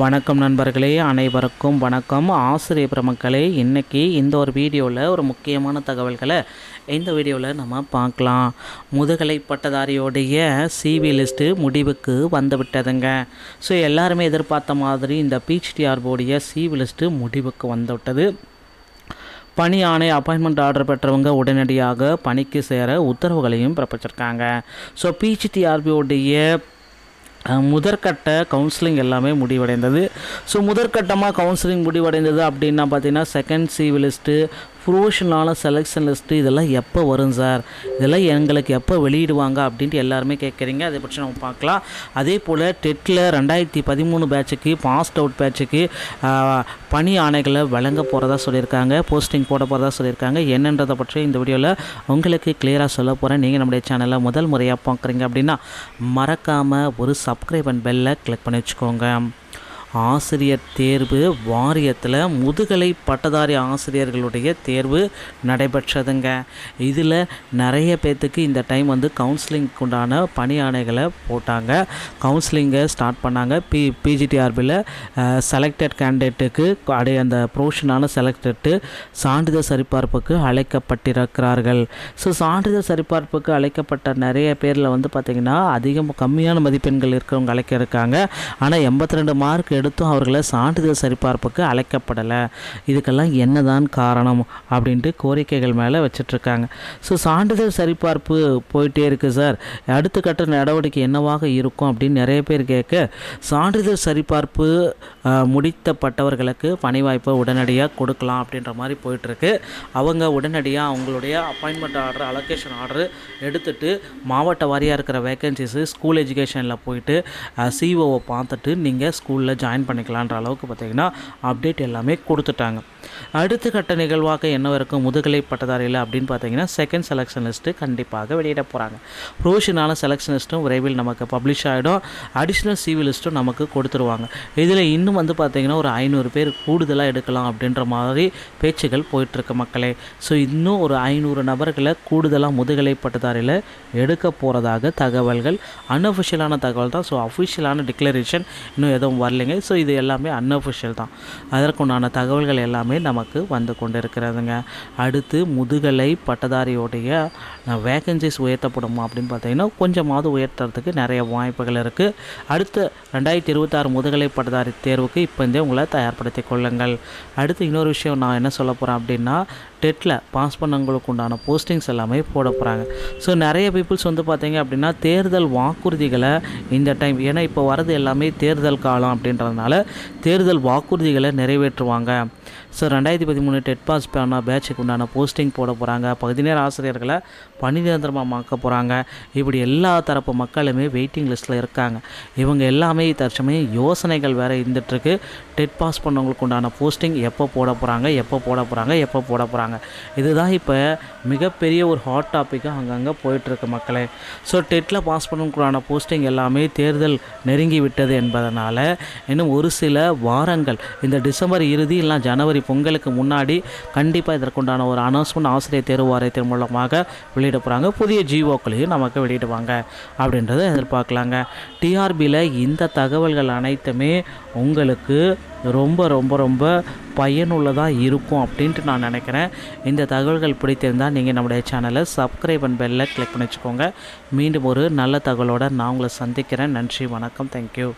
வணக்கம் நண்பர்களே, அனைவருக்கும் வணக்கம். ஆசிரியர் பெருமக்களே, இன்றைக்கி இந்த ஒரு வீடியோவில் ஒரு முக்கியமான தகவல்களை இந்த வீடியோவில் நம்ம பார்க்கலாம். முதுகலை பட்டதாரியோடைய சிவி லிஸ்ட்டு முடிவுக்கு வந்து விட்டதுங்க. ஸோ எல்லாருமே எதிர்பார்த்த மாதிரி இந்த பிஹெச்டிஆர்போடைய சிவி லிஸ்ட்டு முடிவுக்கு வந்து விட்டது. பணி ஆணை அப்பாயின்மெண்ட் ஆர்டர் பெற்றவங்க உடனடியாக பணிக்கு சேர உத்தரவுகளையும் பிறப்பிச்சிருக்காங்க. ஸோ பிஹெச்டிஆர்பியோடைய முதற்கட்ட கவுன்சிலிங் எல்லாமே முடிவடைந்தது. ஸோ முதற்கட்டமாக கவுன்சிலிங் முடிவடைந்தது அப்படின்னா பார்த்தீங்கன்னா செகண்ட் சிவி லிஸ்ட்டு, ப்ரொஃபஷனலான செலெக்ஷன் லிஸ்ட்டு இதெல்லாம் எப்போ வரும் சார், இதெல்லாம் எங்களுக்கு எப்போ வெளியிடுவாங்க அப்படின்ட்டு எல்லாருமே கேட்குறீங்க. அதை பற்றி நம்ம பார்க்கலாம். அதே போல் டெட்டில் 2013 பேட்சுக்கு பாஸ்ட் அவுட் பேட்சுக்கு பணி ஆணைகளை வழங்க போகிறதா சொல்லியிருக்காங்க, போஸ்டிங் போட போகிறதா சொல்லியிருக்காங்க. என்னன்றதை பற்றி இந்த வீடியோவில் உங்களுக்கு கிளியராக சொல்ல போகிறேன். நீங்கள் நம்முடைய சேனலை முதல் முறையாக பார்க்குறீங்க அப்படின்னா மறக்காமல் ஒரு சப்ஸ்கிரைப் அண்ட் பெல்லை கிளிக் பண்ணி வச்சுக்கோங்க. ஆசிரியர் தேர்வு வாரியத்தில் முதுகலை பட்டதாரி ஆசிரியர்களுடைய தேர்வு நடைபெற்றதுங்க. இதில் நிறைய பேர்த்துக்கு இந்த டைம் கவுன்சிலிங்க்கு உண்டான பணி ஆணைகளை போட்டாங்க, கவுன்சிலிங்கை ஸ்டார்ட் பண்ணாங்க. பிஜிடிஆர்பியில் செலக்டட் கேண்டிடேட்டுக்கு அந்த ப்ரொஃபஷனான செலக்டட்டு சான்றிதழ் சரிபார்ப்புக்கு அழைக்கப்பட்டிருக்கிறார்கள். ஸோ சான்றிதழ் சரிபார்ப்புக்கு அழைக்கப்பட்ட நிறைய பேரில் பார்த்திங்கன்னா கம்மியான மதிப்பெண்கள் இருக்கிறவங்க அழைக்க இருக்காங்க. ஆனால் 82 மார்க் எடுத்தும் அவர்களை சான்றிதழ் சரிபார்ப்புக்கு அழைக்கப்படலை. இதுக்கெல்லாம் என்னதான் காரணம் அப்படின்ட்டு கோரிக்கைகள் மேலே வச்சிட்ருக்காங்க. ஸோ சான்றிதழ் சரிபார்ப்பு போயிட்டே இருக்குது சார், அடுத்த கட்ட நடவடிக்கை என்னவாக இருக்கும் அப்படின்னு நிறைய பேர் கேட்க, சான்றிதழ் சரிபார்ப்பு முடித்தப்பட்டவர்களுக்கு பணி வாய்ப்பை உடனடியாக கொடுக்கலாம் அப்படின்ற மாதிரி போயிட்டுருக்கு. அவங்க உடனடியாக அவங்களுடைய அப்பாயின்மெண்ட் ஆர்டர், அலோகேஷன் ஆர்டர் எடுத்துகிட்டு மாவட்ட வாரியாக இருக்கிற வேக்கன்சிஸு ஸ்கூல் எஜுகேஷனில் போயிட்டு சிஓவை பார்த்துட்டு நீங்கள் ஸ்கூலில் ஜாயின் பண்ணிக்கலான்ற அளவுக்கு பார்த்திங்கன்னா அப்டேட் எல்லாமே கொடுத்துட்டாங்க. அடுத்த கட்ட நிகழ்வாக என்ன இருக்கும் முதுகலை பட்டதாரியில் அப்படின்னு பார்த்தீங்கன்னா செகண்ட் செலெக்ஷன் லிஸ்ட்டு கண்டிப்பாக வெளியிட போகிறாங்க. ப்ரொஃபஷனலான செலெக்ஷன் லிஸ்ட்டும் விரைவில் நமக்கு பப்ளிஷ் ஆகிடும். அடிஷ்னல் சிவி லிஸ்ட்டும் நமக்கு கொடுத்துருவாங்க. இதில் இன்னும் பார்த்திங்கன்னா ஒரு 500 பேர் கூடுதலாக எடுக்கலாம் அப்படின்ற மாதிரி பேச்சுகள் போயிட்டுருக்கு மக்களே. ஸோ இன்னும் ஒரு 500 நபர்களை கூடுதலாக முதுகலை பட்டதாரியில் எடுக்க போகிறதாக தகவல்கள், அன்அஃபிஷியலான தகவல் தான். ஸோ அஃபிஷியலான டிக்ளரேஷன் இன்னும் எதுவும் வரலைங்க. ஸோ இது எல்லாமே அன்அஃபிஷியல் தான். அதற்குண்டான தகவல்கள் எல்லாமே நமக்கு வந்து கொண்டு இருக்கிறதுங்க. அடுத்து முதுகலை பட்டதாரியோடைய வேகன்சிஸ் உயர்த்தப்படுமா அப்படின்னு பார்த்தீங்கன்னா கொஞ்சமாவது உயர்த்துறதுக்கு நிறைய வாய்ப்புகள் இருக்குது. அடுத்து 2026 முதுகலை பட்டதாரி தேர்வுக்கு இப்போந்தே உங்களை தயார்படுத்தி கொள்ளுங்கள். அடுத்து இன்னொரு விஷயம் நான் என்ன சொல்ல போகிறேன் அப்படின்னா, டெட்டில் பாஸ் பண்ணவங்களுக்கு உண்டான போஸ்டிங்ஸ் எல்லாமே போட போகிறாங்க. ஸோ நிறைய பீப்புள்ஸ் பார்த்தீங்க அப்படின்னா தேர்தல் வாக்குறுதிகளை இந்த டைம், ஏன்னா இப்போ வரது எல்லாமே தேர்தல் காலம் அப்படின்றதுனால தேர்தல் வாக்குறுதிகளை நிறைவேற்றுவாங்க. ஸோ 2013 டெட் பாஸ் பண்ண பேட்சுக்கு உண்டான போஸ்டிங் போட போகிறாங்க. பகுதி நேர ஆசிரியர்களை பணி நிரந்தரமாக்க போகிறாங்க. இப்படி எல்லா தரப்பு மக்களுமே வெயிட்டிங் லிஸ்ட்டில் இருக்காங்க. இவங்க எல்லாமே தற்சமயம் யோசனைகள் வேறு இருந்துகிட்ருக்கு. டெட் பாஸ் பண்ணவங்களுக்கு உண்டான போஸ்டிங் எப்போ போட போகிறாங்க. இதுதான் இப்போ மிகப்பெரிய ஒரு ஹாட் டாப்பிக்காக அங்கங்கே போயிட்டுருக்கு மக்களே. ஸோ டெட்டில் பாஸ் பண்ணவங்களுக்கான போஸ்டிங் எல்லாமே தேர்தல் நெருங்கி விட்டது என்பதனால் இன்னும் ஒரு சில வாரங்கள், இந்த டிசம்பர் இறுதி இல்லை ஜனவரி பொங்கலுக்கு முன்னாடி கண்டிப்பாக இதற்குண்டான ஒரு அனௌன்ஸ்மெண்ட் ஆசிரியர் தேர்வு வாரியத்தின் மூலமாக வெளியிட போகிறாங்க. புதிய ஜிஓக்களையும் நமக்கு வெளியிடுவாங்க அப்படின்றத எதிர்பார்க்கலாங்க. டிஆர்பியில் இந்த தகவல்கள் அனைத்துமே உங்களுக்கு ரொம்ப ரொம்ப ரொம்ப பயனுள்ளதாக இருக்கும் அப்படின்ட்டு நான் நினைக்கிறேன். இந்த தகவல்கள் பிடித்திருந்தால் நீங்கள் நம்முடைய சேனலை சப்ஸ்கிரைப் அண்ட் பெல்லை கிளிக் பண்ணி வச்சுக்கோங்க. மீண்டும் ஒரு நல்ல தகவலோடு நான் உங்களை சந்திக்கிறேன். நன்றி, வணக்கம், தேங்க்யூ.